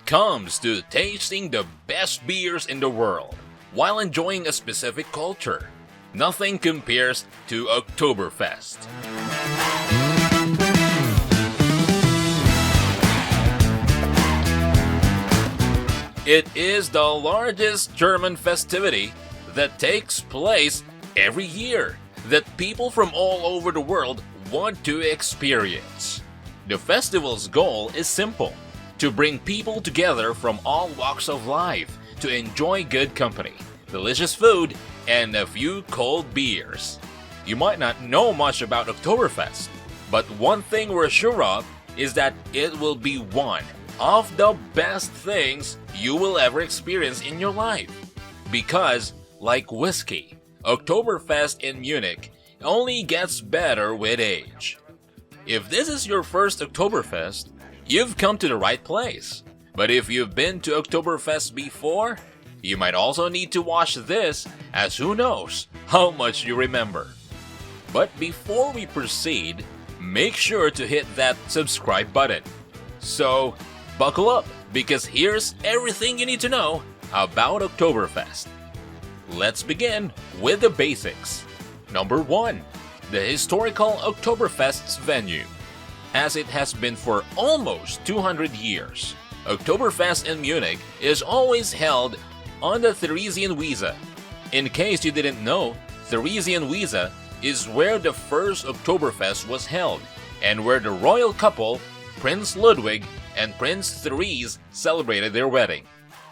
it comes to tasting the best beers in the world while enjoying a specific culture, nothing compares to Oktoberfest. It is the largest German festivity that takes place every year that people from all over the world want to experience. The festival's goal is simple: to bring people together from all walks of life to enjoy good company, delicious food, and a few cold beers. You might not know much about Oktoberfest, but one thing we're sure of is that it will be one of the best things you will ever experience in your life. Because, like whiskey, Oktoberfest in Munich only gets better with age. If this is your first Oktoberfest, you've come to the right place. But if you've been to Oktoberfest before, you might also need to watch this, as who knows how much you remember. But before we proceed, make sure to hit that subscribe button. So, buckle up, because here's everything you need to know about Oktoberfest. Let's begin with the basics. Number 1. The historical Oktoberfest's venue. As it has been for almost 200 years, Oktoberfest in Munich is always held on the Theresienwiese. In case you didn't know, Theresienwiese is where the first Oktoberfest was held, and where the royal couple, Prince Ludwig and Prince Therese, celebrated their wedding.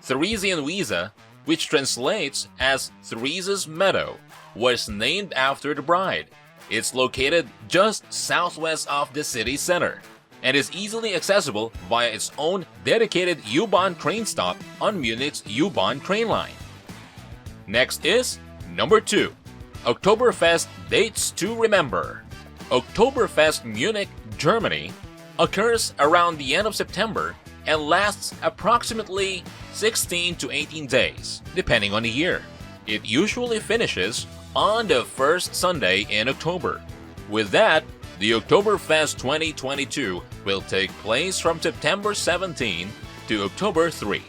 Theresienwiese, which translates as Therese's Meadow, was named after the bride. It's located just southwest of the city center, and is easily accessible via its own dedicated U-Bahn train stop on Munich's U-Bahn train line. Next is number 2. Oktoberfest Dates to Remember. Oktoberfest Munich, Germany occurs around the end of September and lasts approximately 16 to 18 days, depending on the year. It usually finishes on the first Sunday in October. With that, the Oktoberfest 2022 will take place from September 17 to October 3.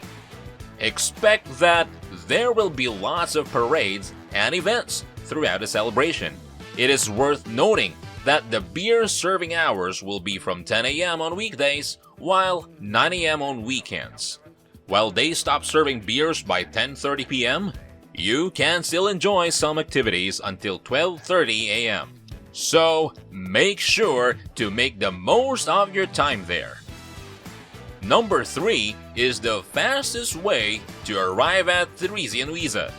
Expect that there will be lots of parades and events throughout the celebration. It is worth noting that the beer serving hours will be from 10 a.m. on weekdays, while 9 a.m. on weekends. While they stop serving beers by 10:30 p.m., you can still enjoy some activities until 12:30 a.m. So make sure to make the most of your time there. Number 3 is the fastest way to arrive at Theresienwiese.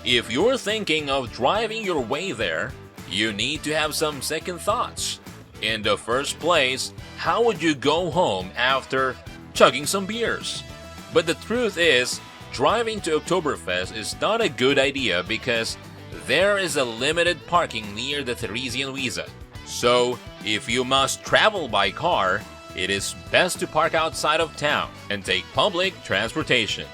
If you're thinking of driving your way there, you need to have some second thoughts. In the first place, how would you go home after chugging some beers? But the truth is, driving to Oktoberfest is not a good idea because there is a limited parking near the Theresienwiese. So, if you must travel by car, it is best to park outside of town and take public transportation.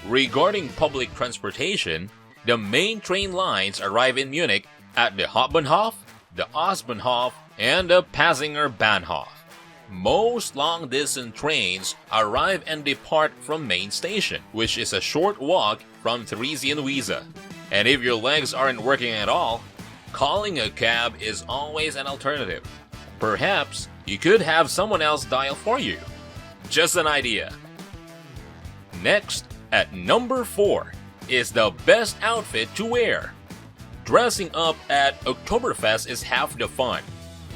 Regarding public transportation, the main train lines arrive in Munich at the Hauptbahnhof, the Ostbahnhof, and the Pasinger Bahnhof. Most long-distance trains arrive and depart from main station, which is a short walk from Theresienwiese. And if your legs aren't working at all, calling a cab is always an alternative. Perhaps you could have someone else dial for you. Just an idea. Next, at number 4, is the best outfit to wear. Dressing up at Oktoberfest is half the fun.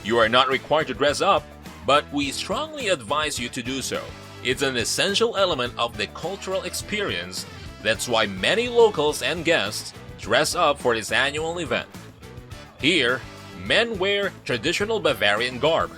You are not required to dress up, but we strongly advise you to do so. It's an essential element of the cultural experience. That's why many locals and guests dress up for this annual event. Here, men wear traditional Bavarian garb,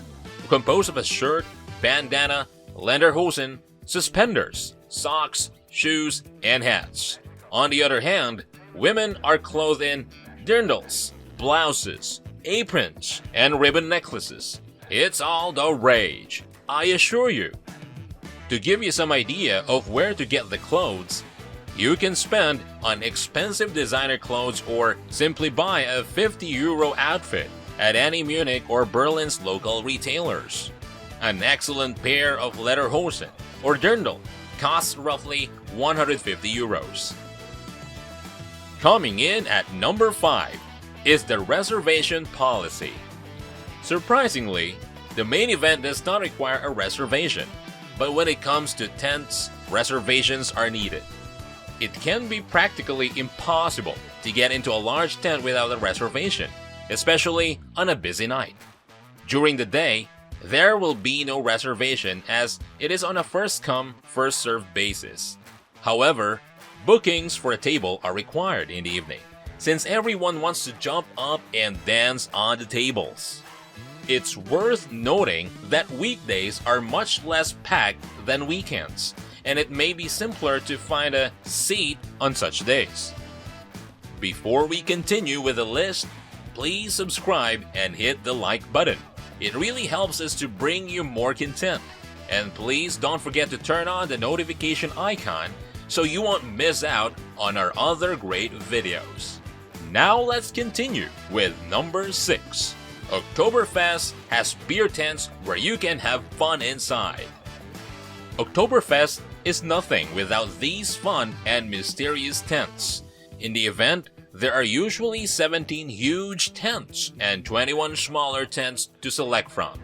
composed of a shirt, bandana, lederhosen, suspenders, socks, shoes, and hats. On the other hand, women are clothed in dirndls, blouses, aprons, and ribbon necklaces. It's all the rage, I assure you. To give you some idea of where to get the clothes, you can spend on expensive designer clothes or simply buy a €50 outfit at any Munich or Berlin's local retailers. An excellent pair of lederhosen or dirndl costs roughly 150 euros. Coming in at number 5 is the Reservation Policy. Surprisingly, the main event does not require a reservation, but when it comes to tents, reservations are needed. It can be practically impossible to get into a large tent without a reservation, especially on a busy night. During the day, there will be no reservation as it is on a first-come, first-served basis. However, bookings for a table are required in the evening, since everyone wants to jump up and dance on the tables. It's worth noting that weekdays are much less packed than weekends, and it may be simpler to find a seat on such days. Before we continue with the list, please subscribe and hit the like button. It really helps us to bring you more content. And please don't forget to turn on the notification icon so you won't miss out on our other great videos. Now let's continue with number 6. Oktoberfest has beer tents where you can have fun inside. Oktoberfest is nothing without these fun and mysterious tents. In the event, there are usually 17 huge tents and 21 smaller tents to select from.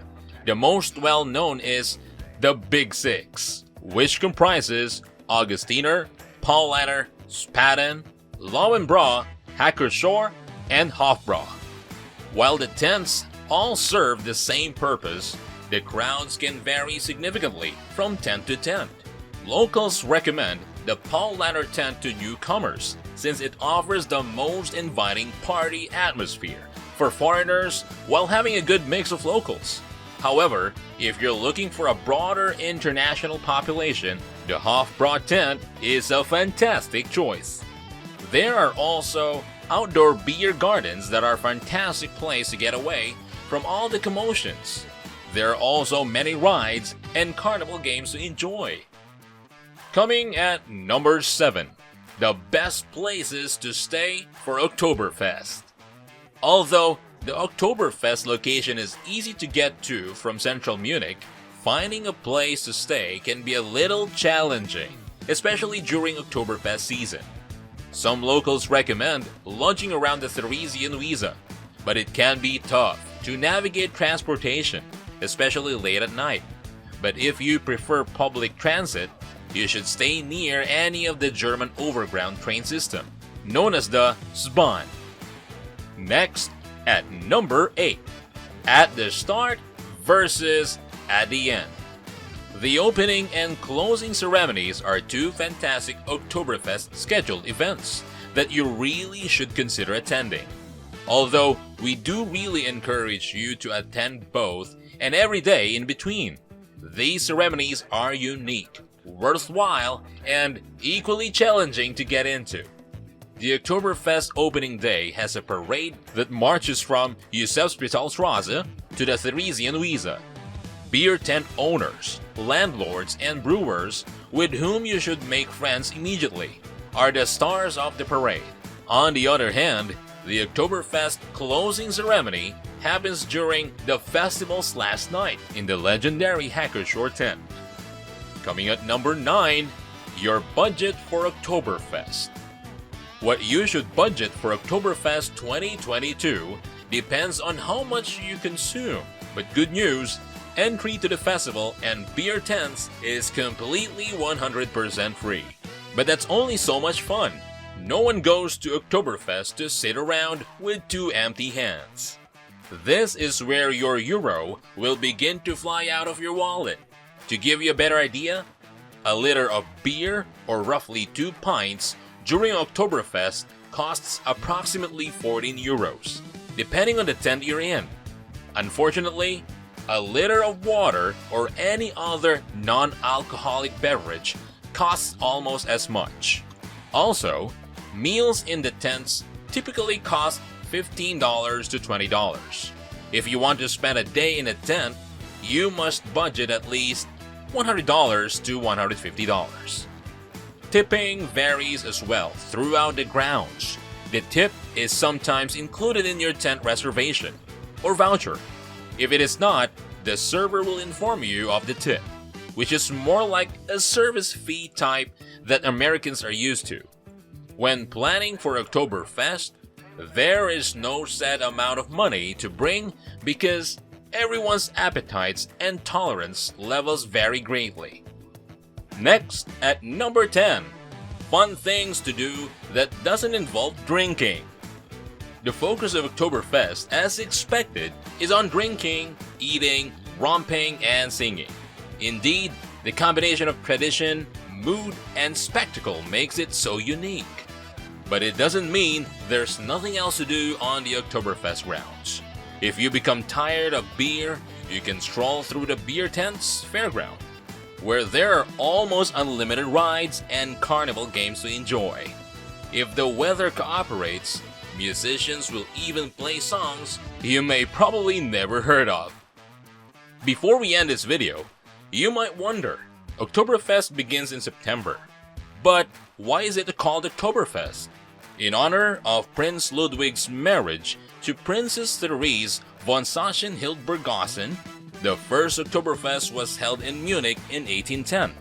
The most well-known is the Big Six, which comprises Augustiner, Paulaner, Spaten, Lauenbräu, Hackershore, and Hofbräu. While the tents all serve the same purpose, the crowds can vary significantly from tent to tent. Locals recommend the Paulaner tent to newcomers since it offers the most inviting party atmosphere for foreigners while having a good mix of locals. However, if you're looking for a broader international population, the Hofbräu tent is a fantastic choice. There are also outdoor beer gardens that are a fantastic place to get away from all the commotions. There are also many rides and carnival games to enjoy. Coming at number 7, the best places to stay for Oktoberfest. Although the Oktoberfest location is easy to get to from central Munich, finding a place to stay can be a little challenging, especially during Oktoberfest season. Some locals recommend lodging around the Theresienwiese, but it can be tough to navigate transportation, especially late at night. But if you prefer public transit, you should stay near any of the German overground train system, known as the S-Bahn. Next, at number 8, at the start versus at the end. The opening and closing ceremonies are two fantastic Oktoberfest scheduled events that you really should consider attending. Although we do really encourage you to attend both and every day in between. These ceremonies are unique, worthwhile, and equally challenging to get into. The Oktoberfest opening day has a parade that marches from Josefspitalstraße to the Theresienwiese. Beer tent owners, landlords, and brewers, with whom you should make friends immediately, are the stars of the parade. On the other hand, the Oktoberfest closing ceremony happens during the festival's last night in the legendary Hackershore tent. Coming at number 9, your budget for Oktoberfest. What you should budget for Oktoberfest 2022 depends on how much you consume, but good news, entry to the festival and beer tents is completely 100% free. But that's only so much fun. No one goes to Oktoberfest to sit around with two empty hands. This is where your euro will begin to fly out of your wallet. To give you a better idea, a liter of beer, or roughly 2 pints, during Oktoberfest costs approximately 14 euros, depending on the tent you're in. Unfortunately, a liter of water or any other non-alcoholic beverage costs almost as much. Also, meals in the tents typically cost $15 to $20. If you want to spend a day in a tent, you must budget at least $100 to $150. Tipping varies as well throughout the grounds. The tip is sometimes included in your tent reservation or voucher. If it is not, the server will inform you of the tip. which is more like a service fee type that Americans are used to. When planning for Oktoberfest, there is no set amount of money to bring because everyone's appetites and tolerance levels vary greatly. Next, at number 10, fun things to do that doesn't involve drinking. The focus of Oktoberfest, as expected, is on drinking, eating, romping, and singing. Indeed, the combination of tradition, mood, and spectacle makes it so unique. But it doesn't mean there's nothing else to do on the Oktoberfest grounds. If you become tired of beer, you can stroll through the beer tent's fairground, where there are almost unlimited rides and carnival games to enjoy. If the weather cooperates, musicians will even play songs you may probably never heard of. Before we end this video, you might wonder, Oktoberfest begins in September. But why is it called Oktoberfest? In honor of Prince Ludwig's marriage to Princess Therese von Sachsen-Hildburghausen, the first Oktoberfest was held in Munich in 1810.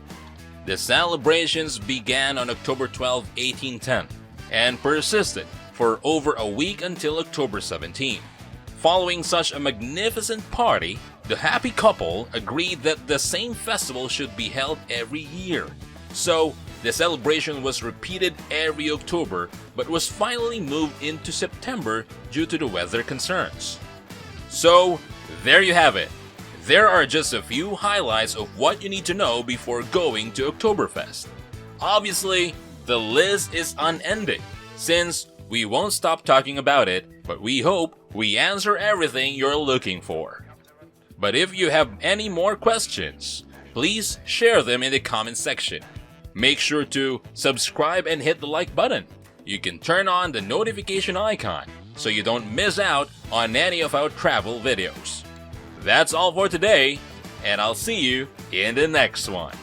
The celebrations began on October 12, 1810, and persisted for over a week until October 17. Following such a magnificent party, the happy couple agreed that the same festival should be held every year. So, the celebration was repeated every October, but was finally moved into September due to the weather concerns. So, there you have it. There are just a few highlights of what you need to know before going to Oktoberfest. Obviously, the list is unending, since we won't stop talking about it, but we hope we answer everything you're looking for. But if you have any more questions, please share them in the comment section. Make sure to subscribe and hit the like button. You can turn on the notification icon so you don't miss out on any of our travel videos. That's all for today, and I'll see you in the next one.